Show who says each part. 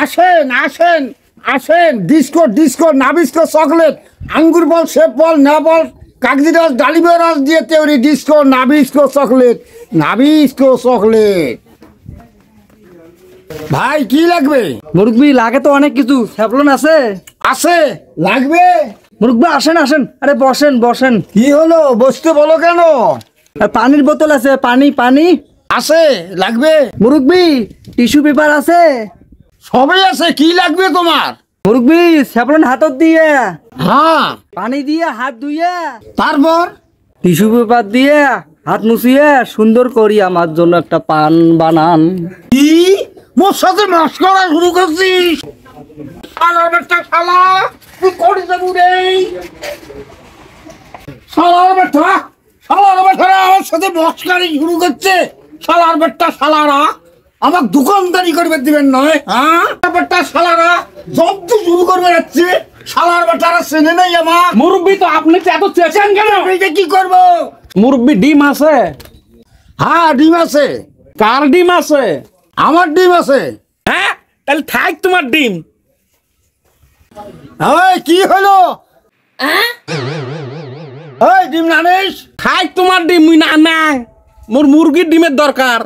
Speaker 1: আসেন আসেন আসেন, ডিস্কো ডিস্কো নাবিস্কো চকলেট, আঙ্গুর বল, সেব বল, না বল, কাগজি রস, ডালিমের রস দিয়ে তৈরি disco Nabisco chocolate, Nabisco chocolate. ভাই কি লাগবে?
Speaker 2: মুরব্বি লাগে তো অনেক কিছু, স্যাভলন আছে?
Speaker 1: আছে, লাগবে?
Speaker 2: মুরব্বি আসেন আসেন, আরে বসেন বসেন।
Speaker 1: কি হলো, বসতে বলো কেন?
Speaker 2: আর পানির বোতল আছে, পানি পানি
Speaker 1: আছে, লাগবে?
Speaker 2: মুরব্বি টিস্যু পেপার আছে?
Speaker 1: সবই আছে, কি লাগবে তোমার?
Speaker 2: মুরব্বি স্যাভলন হাতত দিয়ে,
Speaker 1: হ্যাঁ,
Speaker 2: পানি দিয়ে হাত ধুইয়া,
Speaker 1: তারপর
Speaker 2: টিস্যু পেপার দিয়ে হাত মুছিয়ে সুন্দর করি আমার জন্য একটা পান বানান।
Speaker 1: কি মোর সাথে মস্করা শুরু করছিস? শালার বেটা শালা, তুই করে যাবো রে। শালার বেটা আমার সাথে মস্কারি শুরু করছে। শালার বেটা শালারা আমার দোকানদারি করবে দিবেন নয়? হ্যাঁ বেটা শালারা জব্দ শুরু করবে যাচ্ছে। শালার বেটারা চেনে নাই আমার।
Speaker 3: মুরব্বি তো আপনি তো এত চেঁচান কেন?
Speaker 1: এইটা কি করবো?
Speaker 3: মুরব্বি ডিম আছে?
Speaker 1: হ্যাঁ ডিম আছে।
Speaker 3: কার ডিম আছে?
Speaker 1: আমার ডিম আছে।
Speaker 3: হ্যাঁ তাহলে থাক তোমার ডিম।
Speaker 1: এই কি হলো? এই ডিম নানিস?
Speaker 3: থাক তোমার ডিম, মুই না না, মোর মুরগির ডিমের দরকার।